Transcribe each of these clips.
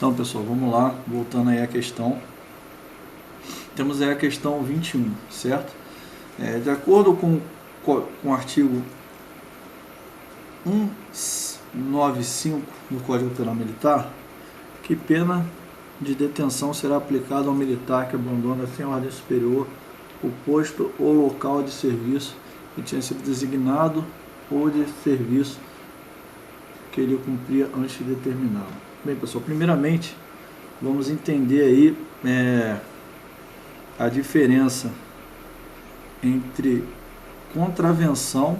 Então, pessoal, vamos lá, voltando aí à questão. Temos aí a questão 21, certo? De acordo com o artigo 195 do Código Penal Militar, que pena de detenção será aplicada ao militar que abandona sem ordem superior o posto ou local de serviço que tinha sido designado ou de serviço que ele cumpria antes de determinado. Bem, pessoal, primeiramente vamos entender aí a diferença entre contravenção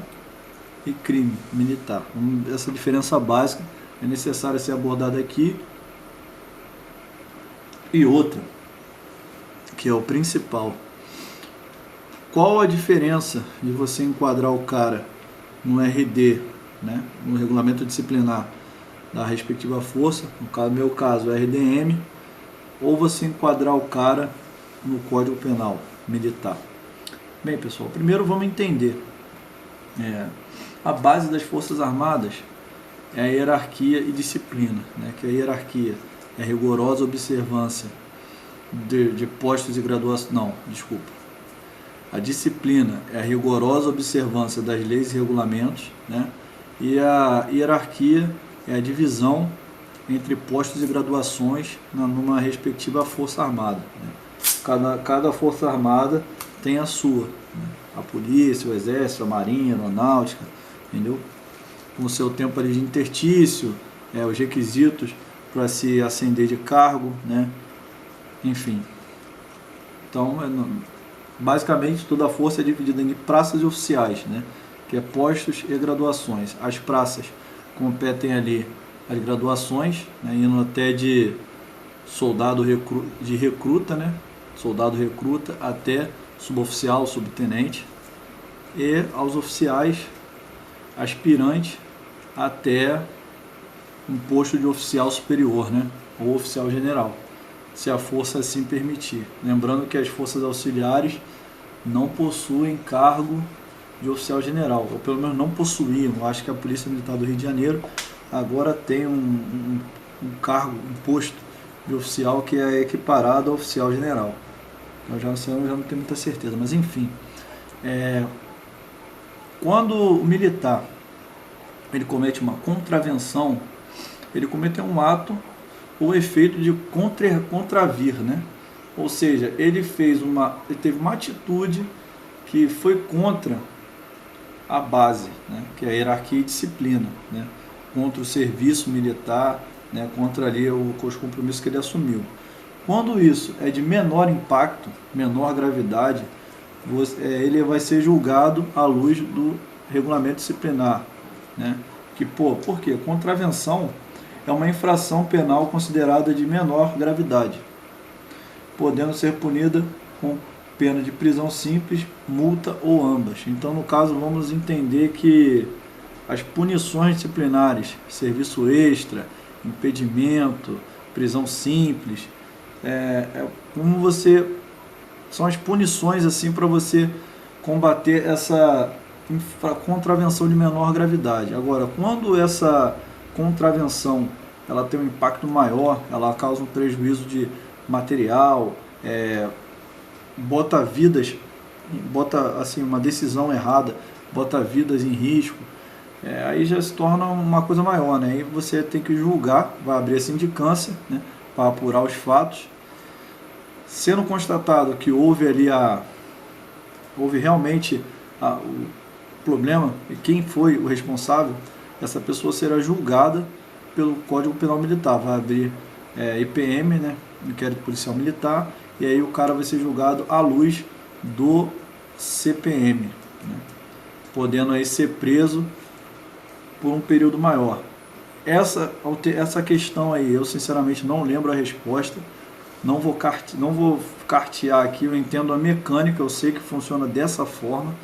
e crime militar. Essa diferença básica é necessária ser abordada aqui. E outra, que é o principal: qual a diferença de você enquadrar o cara no RD, né, no regulamento disciplinar da respectiva força, no meu caso, RDM, ou você enquadrar o cara no Código Penal Militar? Bem, pessoal, primeiro vamos entender a base das Forças Armadas é a hierarquia e disciplina, né, que a hierarquia é a rigorosa observância de postos e graduação. Não, desculpa. A disciplina é a rigorosa observância das leis e regulamentos, né? E a hierarquia é a divisão entre postos e graduações numa respectiva Força Armada, né? Cada Força Armada tem a sua, né? A polícia, o exército, a marinha, a aeronáutica, entendeu? Com o seu tempo ali de interstício, os requisitos para se ascender de cargo, né? Enfim. Então, basicamente, toda a força é dividida em praças e oficiais, né? Que é postos e graduações. As praças competem ali as graduações, né? Indo até de soldado recruta, né? Soldado recruta até suboficial, subtenente. E aos oficiais, aspirantes até um posto de oficial superior, né? Ou oficial general, se a força assim permitir. Lembrando que as forças auxiliares não possuem cargo de oficial general, ou pelo menos não possuíam. Eu acho que a Polícia Militar do Rio de Janeiro agora tem um cargo, um posto de oficial que é equiparado ao oficial general. Eu já não tenho muita certeza, mas enfim. Quando o militar ele comete uma contravenção, ele cometeu um ato ou efeito de contravir, né? Ou seja, ele teve uma atitude que foi contra a base, né? Que é a hierarquia e disciplina, né? Contra o serviço militar, né? Contra ali os compromissos que ele assumiu. Quando isso é de menor impacto, menor gravidade, ele vai ser julgado à luz do regulamento disciplinar, né? Por quê? Contravenção é uma infração penal considerada de menor gravidade, podendo ser punida com pena de prisão simples, multa ou ambas. Então, no caso, vamos entender que as punições disciplinares, serviço extra, impedimento, prisão simples, são as punições assim para você combater essa contravenção de menor gravidade. Agora, quando essa contravenção ela tem um impacto maior, ela causa um prejuízo de material, bota assim uma decisão errada, bota vidas em risco, aí já se torna uma coisa maior, né? Aí você tem que julgar, vai abrir a sindicância, né, para apurar os fatos. Sendo constatado que houve realmente o problema e quem foi o responsável, essa pessoa será julgada pelo Código Penal Militar. Vai abrir IPM, né, Inquérito Policial Militar, e aí o cara vai ser julgado à luz do CPM, né, podendo aí ser preso por um período maior. Essa questão aí, eu sinceramente não lembro a resposta, não vou cartear aqui, eu entendo a mecânica, eu sei que funciona dessa forma,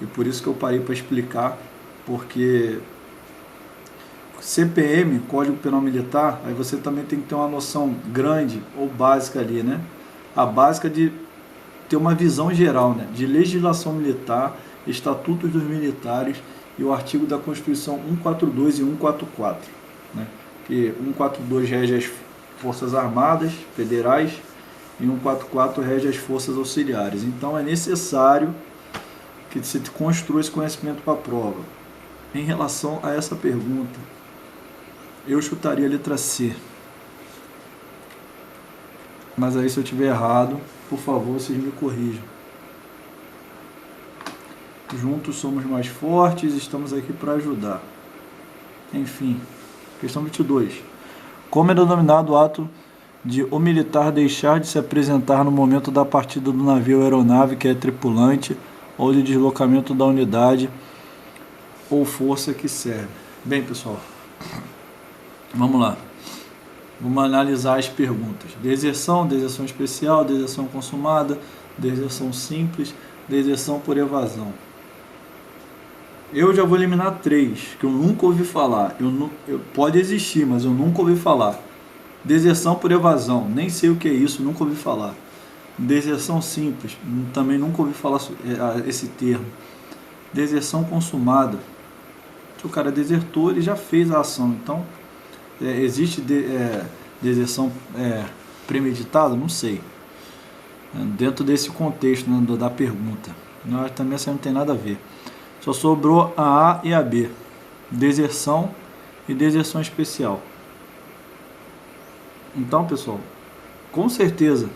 e por isso que eu parei para explicar, porque CPM, Código Penal Militar, aí você também tem que ter uma noção grande ou básica ali, né? A básica de ter uma visão geral, né, de legislação militar, estatutos dos militares e o artigo da Constituição 142 e 144, né? Que 142 rege Forças Armadas Federais, e 144 rege as Forças Auxiliares. Então é necessário que se construa esse conhecimento para a prova. Em relação a essa pergunta, eu chutaria a letra C. Mas aí, se eu estiver errado, por favor, vocês me corrijam. Juntos somos mais fortes, estamos aqui para ajudar. Enfim, questão 22. Como é denominado o ato de o militar deixar de se apresentar no momento da partida do navio ou aeronave que é tripulante ou de deslocamento da unidade ou força que serve? Bem, pessoal, vamos lá. Vamos analisar as perguntas. Deserção, deserção especial, deserção consumada, deserção simples, deserção por evasão. Eu já vou eliminar 3, que eu nunca ouvi falar. Pode existir, mas eu nunca ouvi falar. Deserção por evasão, nem sei o que é isso, nunca ouvi falar. Deserção simples, também nunca ouvi falar esse termo. Deserção consumada, que o cara desertou, ele já fez a ação, então existe deserção premeditada? Não sei. Dentro desse contexto, né, da pergunta. Também essa não tem nada a ver. Só sobrou a A e a B. Deserção e deserção especial. Então, pessoal, com certeza,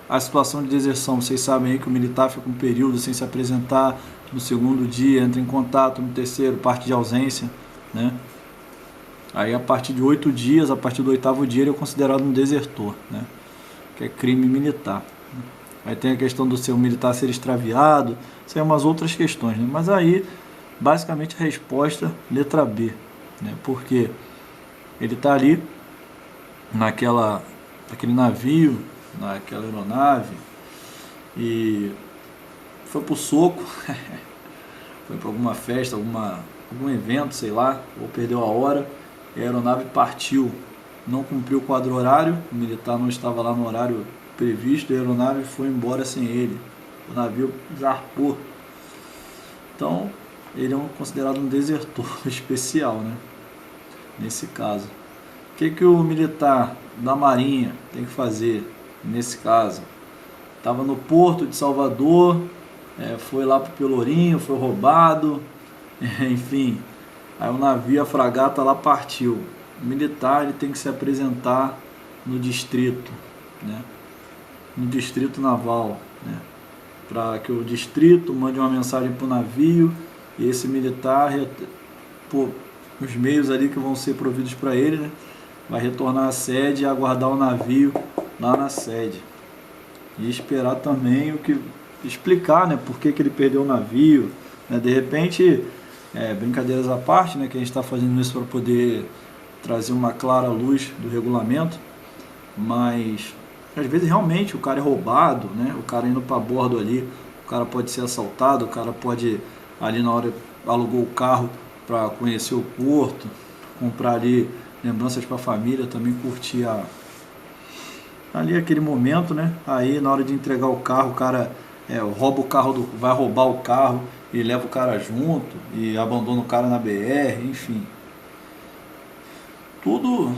a situação de deserção, vocês sabem aí que o militar fica um período sem se apresentar, no segundo dia entra em contato, no terceiro, parte de ausência, né? Aí a partir de 8 dias, a partir do 8º dia, ele é considerado um desertor, né? Que é crime militar. Aí tem a questão do seu militar ser extraviado, são umas outras questões, né? Mas aí, basicamente, a resposta, letra B, né? Porque ele está ali, naquele navio, naquela aeronave, e foi pro soco, foi para alguma festa, algum evento, sei lá, ou perdeu a hora, e a aeronave partiu, não cumpriu o quadro horário, o militar não estava lá no horário previsto, e a aeronave foi embora sem ele, o navio zarpou. Então, ele é considerado um desertor especial, né? Nesse caso. O que o militar da Marinha tem que fazer nesse caso? Estava no porto de Salvador, foi lá para o Pelourinho, foi roubado, enfim. Aí o navio, a fragata lá partiu. O militar ele tem que se apresentar no distrito, né? No distrito naval, né? Para que o distrito mande uma mensagem para o navio e esse militar, por os meios ali que vão ser providos para ele, né? Vai retornar à sede e aguardar o navio lá na sede. E esperar também explicar, né, por que ele perdeu o navio, né? De repente, brincadeiras à parte, né, que a gente está fazendo isso para poder trazer uma clara luz do regulamento, mas às vezes realmente o cara é roubado, né? O cara indo para bordo ali, o cara pode ser assaltado, o cara pode ali na hora alugou o carro para conhecer o porto, comprar ali lembranças para a família, também curtir ali aquele momento, né? Aí na hora de entregar o carro, o cara rouba o carro, vai roubar o carro e leva o cara junto e abandona o cara na BR, enfim. Tudo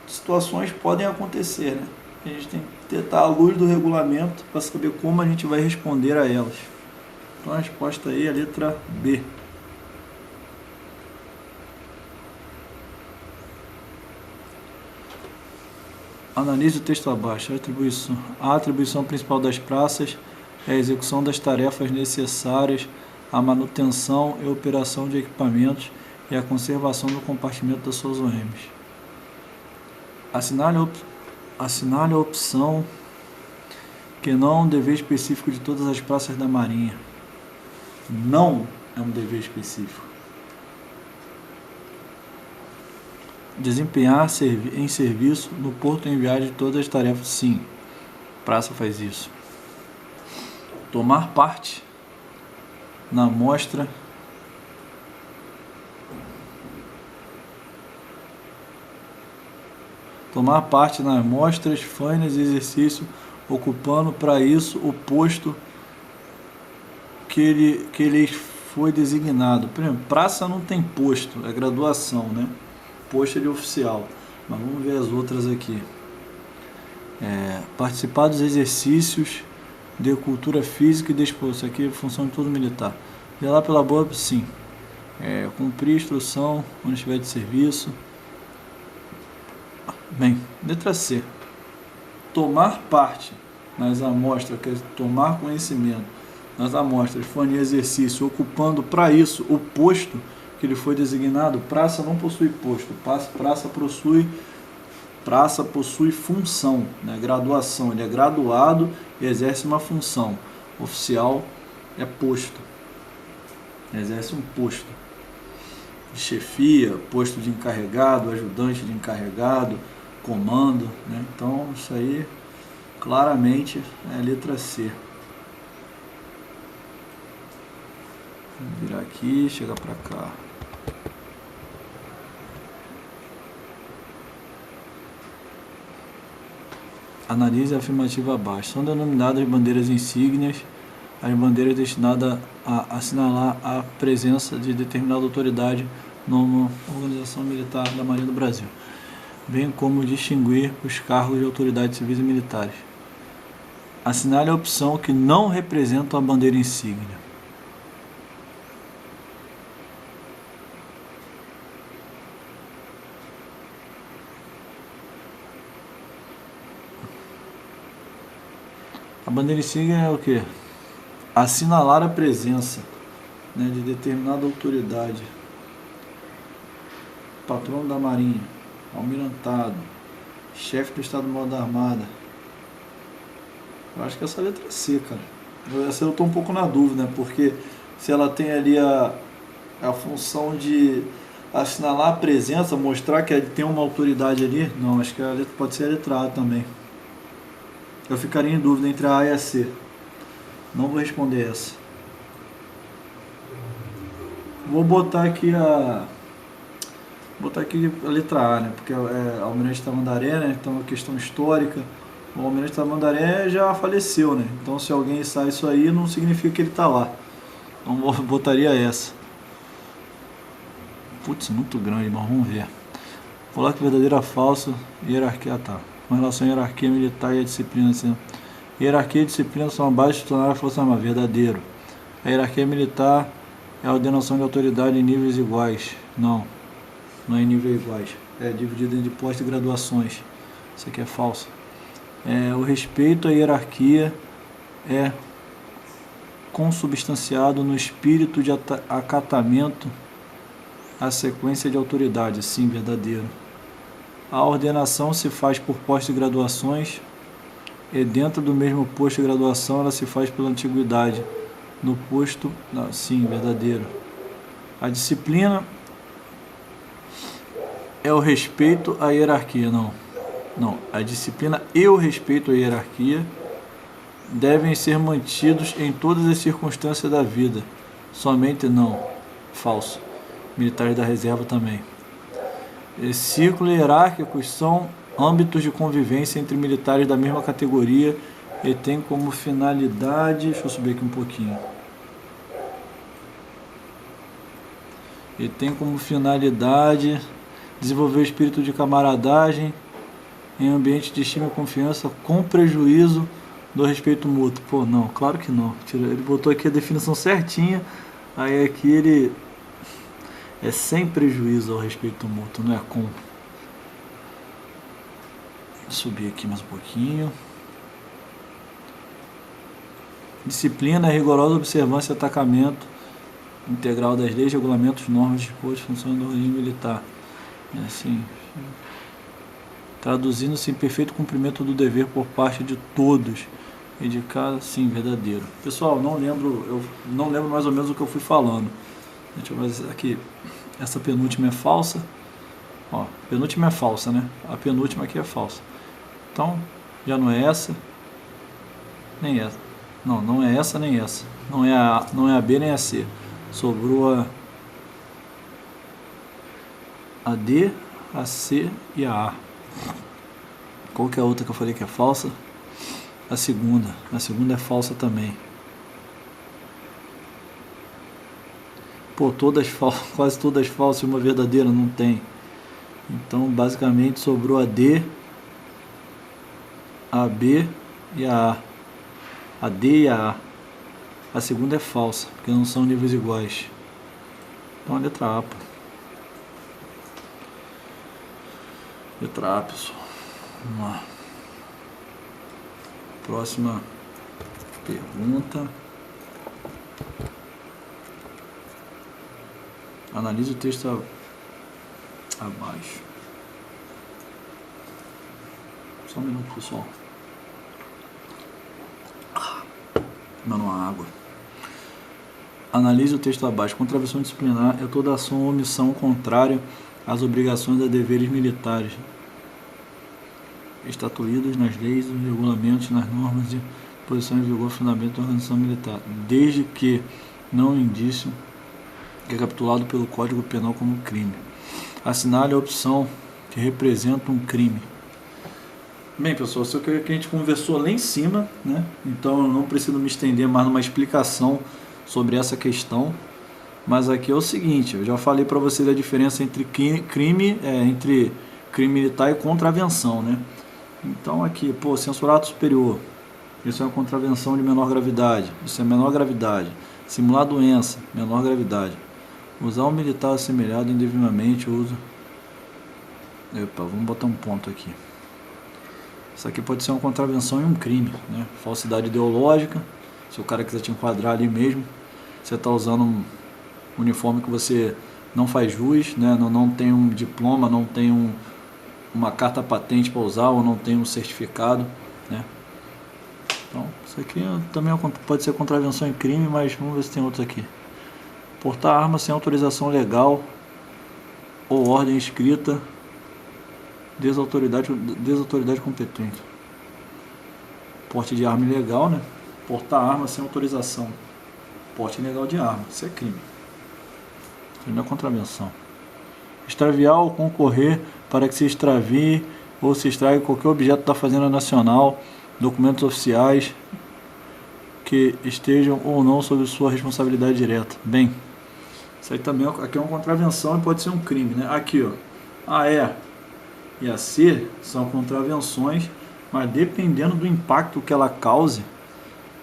situações podem acontecer, né? A gente tem que tentar a luz do regulamento para saber como a gente vai responder a elas. Então a resposta aí é a letra B. Analise o texto abaixo. A atribuição principal das praças é a execução das tarefas necessárias à manutenção e operação de equipamentos e à conservação do compartimento das suas OMs. Assinale a opção que não é um dever específico de todas as praças da Marinha. Não é um dever específico. Desempenhar em serviço no porto em viagem de todas as tarefas. Sim, praça faz isso. Tomar parte na mostra nas mostras, feiras e exercício, ocupando para isso o posto que ele foi designado. Por exemplo, praça não tem posto, é graduação, né? Posto de oficial. Mas vamos ver as outras aqui. Participar dos exercícios de cultura física e desporto. Isso aqui é função de todo militar. Zelar pela boa, sim. Cumprir a instrução quando estiver de serviço. Bem, letra C. Tomar parte nas amostras, quer dizer, tomar conhecimento nas amostras, for em exercício, ocupando para isso o posto que ele foi designado. Praça não possui posto, praça possui função, né? Graduação, ele é graduado e exerce uma função. Oficial é posto, exerce um posto de chefia, posto de encarregado, ajudante de encarregado, comando, né? Então isso aí claramente é a letra C. Vou virar aqui, chegar para cá. Analise a afirmativa abaixo. São denominadas bandeiras insígnias as bandeiras destinadas a assinalar a presença de determinada autoridade numa organização militar da Marinha do Brasil, bem como distinguir os cargos de autoridades civis e militares. Assinale a opção que não representa a bandeira insígnia. A bandeira insígnia é o quê? Assinalar a presença, né, de determinada autoridade. Patrono da Marinha, almirantado, chefe do Estado-Maior da Armada. Eu acho que essa letra é C, cara. Essa eu estou um pouco na dúvida, né? Porque se ela tem ali a função de assinalar a presença, mostrar que tem uma autoridade ali, não, acho que a letra pode ser a letra A também. Eu ficaria em dúvida entre a A e a C. Não vou responder essa. Vou botar aqui a letra A, né? Porque é Almirante Tamandaré, né? Então é uma questão histórica. O Almirante Tamandaré já faleceu, né? Então se alguém sai isso aí, não significa que ele está lá. Então eu botaria essa. Putz, muito grande, mas vamos ver. Vou lá que verdadeiro ou falso, hierarquia, tá. Com relação à hierarquia militar e a disciplina, assim. Hierarquia e disciplina são a base institucional da Força Armada, verdadeiro. A hierarquia militar é a ordenação de autoridade em níveis iguais. Não é em níveis iguais. É dividido em postos e graduações. Isso aqui é falso. O respeito à hierarquia é consubstanciado no espírito de acatamento à sequência de autoridade. Sim, verdadeiro. A ordenação se faz por postos e graduações, e dentro do mesmo posto de graduação ela se faz pela antiguidade. No posto, não, sim, verdadeiro. A disciplina é o respeito à hierarquia. Não, a disciplina e o respeito à hierarquia devem ser mantidos em todas as circunstâncias da vida. Somente não. Falso. Militares da reserva também. Círculos hierárquicos são âmbitos de convivência entre militares da mesma categoria e tem como finalidade, deixa eu subir aqui um pouquinho, e tem como finalidade desenvolver o espírito de camaradagem em ambiente de estima e confiança com prejuízo do respeito mútuo. Pô, não, claro que não. Ele botou aqui a definição certinha, aí aqui ele é sem prejuízo ao respeito mútuo, não é com. Vou subir aqui mais um pouquinho. Disciplina é rigorosa observância e atacamento integral das leis, regulamentos, normas, dispostos, funções do regime militar. É assim, traduzindo-se em perfeito cumprimento do dever por parte de todos e de cada, sim, verdadeiro. Pessoal, eu não lembro mais ou menos o que eu fui falando. Deixa eu ver aqui. Essa penúltima é falsa. Ó, penúltima é falsa, né? A penúltima aqui é falsa. Então, já não é essa, nem essa. Não é essa nem essa. Não é a B nem a C. Sobrou a D, a C e a A. Qual que é a outra que eu falei que é falsa? A segunda. A segunda é falsa também. Pô, quase todas falsas e uma verdadeira não tem. Então, basicamente, sobrou a D, a B e a A. A D e a A. A segunda é falsa, porque não são níveis iguais. Então a letra A, pô. Letra A, pessoal. Vamos lá. Próxima pergunta. Analise o texto abaixo. Só um minuto, pessoal. Tomando uma água. Analise o texto abaixo. Contravenção disciplinar é toda ação ou omissão contrária às obrigações e deveres militares estatuídos nas leis, nos regulamentos, nas normas e posições em vigor, fundamento da organização militar, desde que não indício que é capturado pelo Código Penal como crime. Assinale a opção que representa um crime. Bem, pessoal, isso é o que a gente conversou lá em cima, né? Então eu não preciso me estender mais numa explicação sobre essa questão, mas aqui é o seguinte, eu já falei para vocês a diferença entre crime militar e contravenção, né? Então aqui, pô, censurato superior, isso é uma contravenção de menor gravidade, isso é menor gravidade. Simular doença, menor gravidade. Usar um militar assemelhado indevidamente, uso... Epa, vamos botar um ponto aqui. Isso aqui pode ser uma contravenção e um crime, né? Falsidade ideológica, se o cara quiser te enquadrar ali mesmo, você está usando um uniforme que você não faz jus, né? Não tem um diploma, não tem uma carta patente para usar, ou não tem um certificado, né? Então, isso aqui também pode ser contravenção e crime, mas vamos ver se tem outros aqui. Portar arma sem autorização legal ou ordem escrita, desautoridade competente. Porte de arma ilegal, né? Portar arma sem autorização. Porte ilegal de arma, isso é crime. Isso não é contravenção. Extraviar ou concorrer para que se extravie ou se extraia qualquer objeto da Fazenda Nacional, documentos oficiais que estejam ou não sob sua responsabilidade direta. Bem, isso aí também aqui é uma contravenção e pode ser um crime, né? Aqui, ó, a E e a C são contravenções, mas dependendo do impacto que ela cause,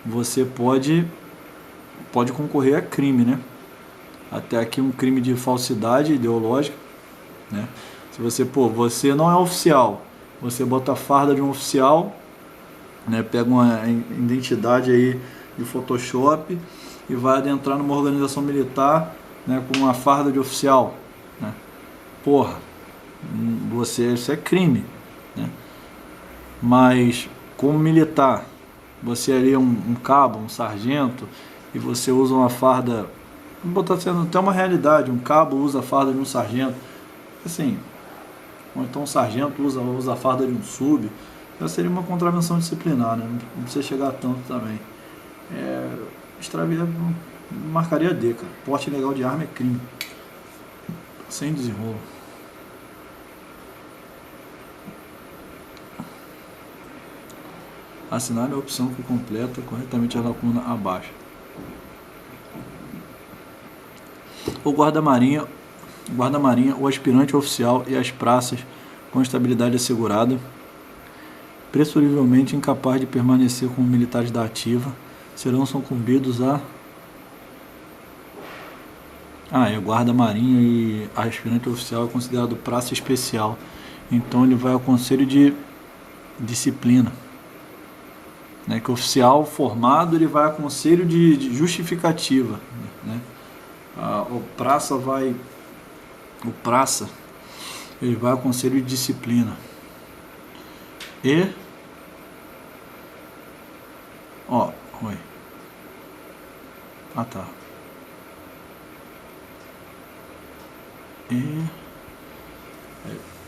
você pode concorrer a crime, né? Até aqui um crime de falsidade ideológica, né? Se você não é oficial, você bota a farda de um oficial, né? Pega uma identidade aí de Photoshop e vai adentrar numa organização militar, né? Com uma farda de oficial, né? Porra, isso é crime, né? Mas como militar, você ali é um cabo, um sargento, e você usa uma farda, vou botar sendo até uma realidade, um cabo usa a farda de um sargento, assim, ou então um sargento usa a farda de um sub, já seria uma contravenção disciplinar, né? Não precisa chegar a tanto também. Extraviar marcaria D, cara. Porte ilegal de arma é crime, sem desenrolo. Assinar a opção que completa corretamente a lacuna abaixo. O guarda-marinha, o aspirante oficial e as praças com estabilidade assegurada, preferivelmente incapaz de permanecer como militares da ativa, serão sucumbidos a... o guarda-marinha e aspirante oficial é considerado praça especial, então ele vai ao conselho de disciplina. Né, que o oficial formado ele vai a conselho de justificativa, né? O praça ele vai ao conselho de disciplina e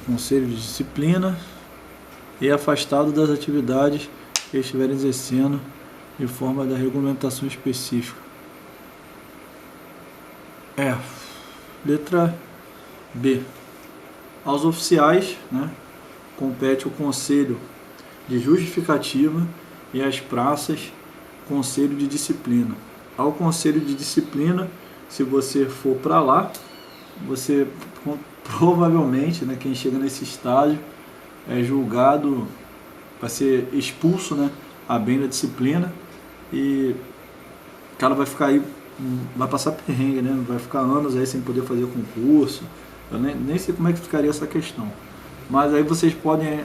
conselho de disciplina e afastado das atividades que estiverem exercendo de forma da regulamentação específica. Letra B. Aos oficiais, né, compete o conselho de justificativa e às praças, conselho de disciplina. Ao conselho de disciplina, se você for para lá, você provavelmente, né, quem chega nesse estágio é julgado vai ser expulso, né, a bem da disciplina, e o cara vai ficar aí, vai passar perrengue, né, vai ficar anos aí sem poder fazer concurso. Eu nem sei como é que ficaria essa questão, mas aí vocês podem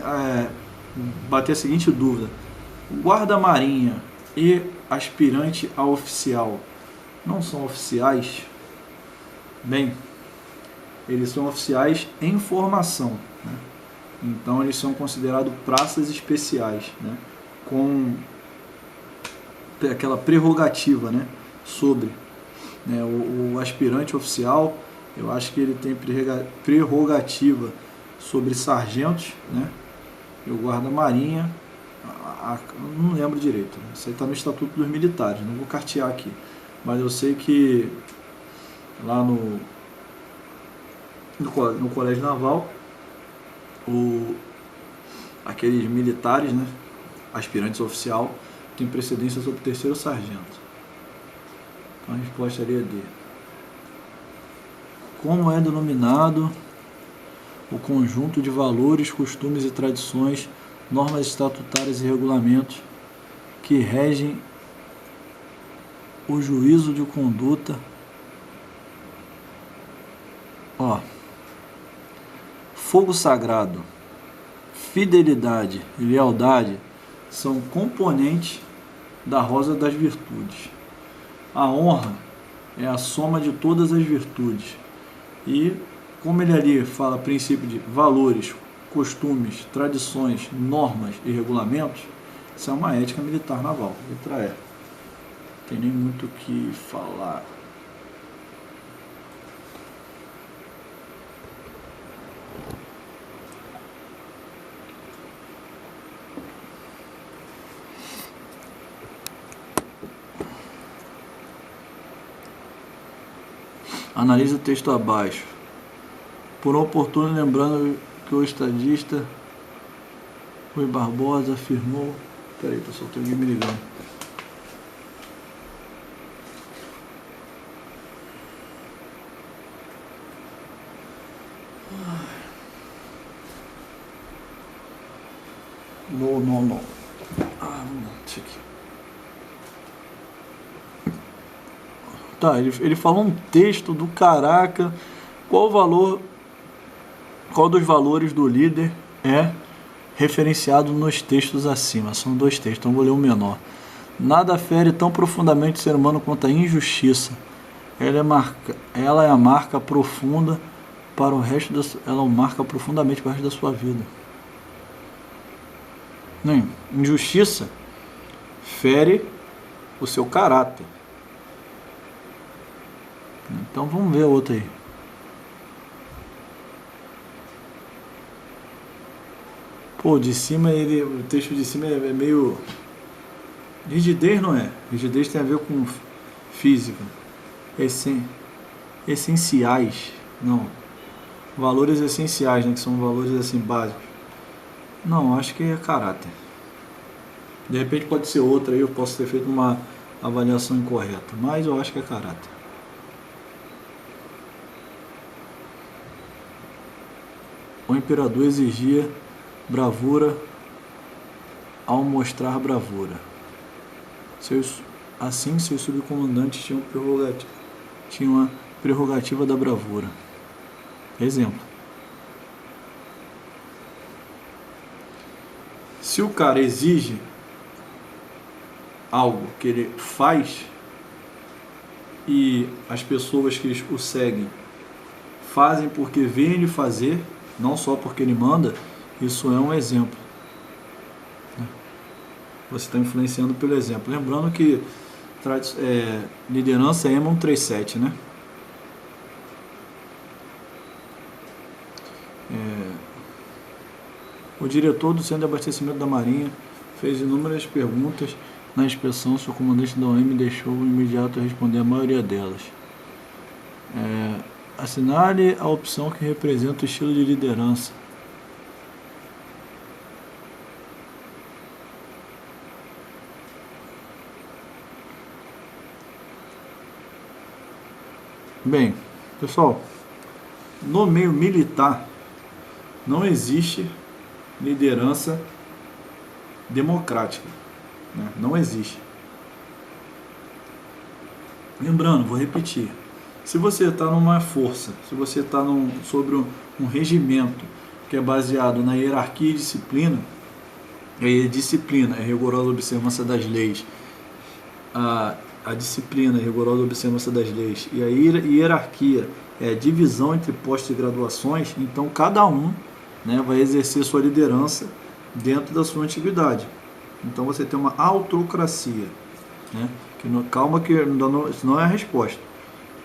bater a seguinte dúvida: guarda-marinha e aspirante a oficial não são oficiais? Bem, eles são oficiais em formação, né? Então eles são considerados praças especiais, né? Com aquela prerrogativa, né? Sobre, né? O aspirante oficial, eu acho que ele tem prerrogativa sobre sargentos, né? E o guarda-marinha, não lembro direito, né? Isso aí está no Estatuto dos Militares, não vou cartear aqui, mas eu sei que lá no Colégio Naval, aqueles militares, né, aspirantes oficial, tem precedência sobre o terceiro sargento. Então a resposta seria D. Como é denominado o conjunto de valores, costumes e tradições, normas estatutárias e regulamentos que regem o juízo de conduta? Fogo sagrado, fidelidade e lealdade são componentes da rosa das virtudes. A honra é a soma de todas as virtudes. E, como ele ali fala princípio de valores, costumes, tradições, normas e regulamentos, isso é uma ética militar naval. Letra E. Não tem nem muito o que falar. Analise o texto abaixo. Por oportuno, lembrando que o estadista Rui Barbosa afirmou... Peraí, pessoal, tem alguém me ligando. Não. Deixa aqui. Tá, ele falou um texto do caraca. Qual dos valores do líder é referenciado nos textos acima? São 2 textos, então vou ler o menor. Nada fere tão profundamente o ser humano quanto a injustiça. Ela é a marca profunda para o resto ela marca profundamente para o resto da sua vida. Injustiça fere o seu caráter. Então vamos ver outra aí. Pô, de cima o texto de cima é meio... Rigidez não é. Rigidez tem a ver com física. Essenciais. Não. Valores essenciais, né? Que são valores assim básicos. Não, acho que é caráter. De repente pode ser outra aí, eu posso ter feito uma avaliação incorreta. Mas eu acho que é caráter. O imperador exigia bravura ao mostrar bravura. Assim, seus subcomandantes tinham a prerrogativa da bravura. Exemplo. Se o cara exige algo que ele faz e as pessoas que o seguem fazem porque veem ele fazer, não só porque ele manda, isso é um exemplo. Você está influenciando pelo exemplo. Lembrando que liderança é EMA 137, né? O diretor do Centro de Abastecimento da Marinha fez inúmeras perguntas na inspeção. Seu comandante da OM deixou o imediato responder a maioria delas. Assinale a opção que representa o estilo de liderança. Bem, pessoal, no meio militar não existe liderança democrática, né? Não existe. Lembrando, vou repetir, se você está numa força, se você está sobre um regimento que é baseado na hierarquia e disciplina, e disciplina é rigorosa observância das leis, a disciplina é rigorosa observância das leis, e a hierarquia é a divisão entre postos e graduações, então cada um, né, vai exercer sua liderança dentro da sua antiguidade. Então você tem uma autocracia, né? Calma que isso não é a resposta.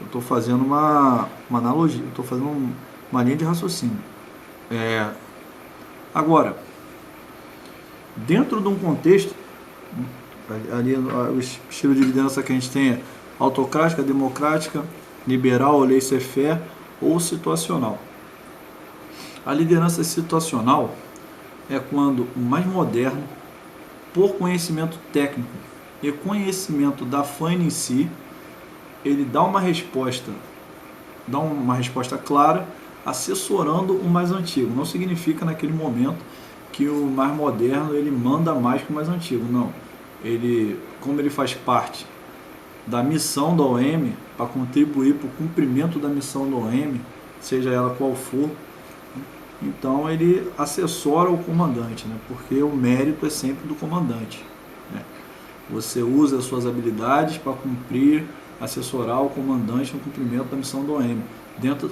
Eu estou fazendo uma analogia, eu estou fazendo uma linha de raciocínio. Agora, dentro de um contexto, ali o estilo de liderança que a gente tem é autocrática, democrática, liberal, laissez-faire ou situacional. A liderança situacional é quando o mais moderno, por conhecimento técnico e conhecimento da faina em si, ele dá uma resposta clara, assessorando o mais antigo. Não significa naquele momento que o mais moderno ele manda mais que o mais antigo, não. Como ele faz parte da missão da OM, para contribuir para o cumprimento da missão da OM, seja ela qual for, então ele assessora o comandante, né? Porque o mérito é sempre do comandante, né? Você usa as suas habilidades para cumprir, assessorar o comandante no cumprimento da missão da OM,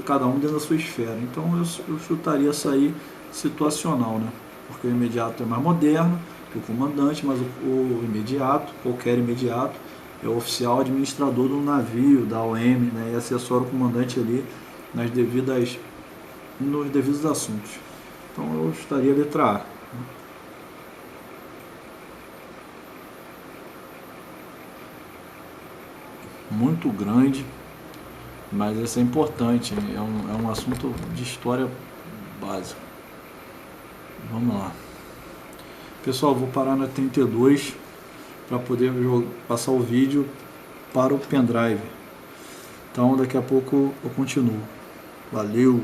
cada um dentro da sua esfera. Então eu chutaria essa aí situacional, né? Porque o imediato é mais moderno que o comandante, mas o imediato, qualquer imediato, é o oficial administrador do navio, da OM, né? E assessora o comandante ali nos devidos assuntos. Então eu estaria a letra A. Muito grande, mas esse é importante, é um assunto de história básica. Vamos lá. Pessoal, vou parar na 32 para poder passar o vídeo para o pendrive. Então daqui a pouco eu continuo. Valeu!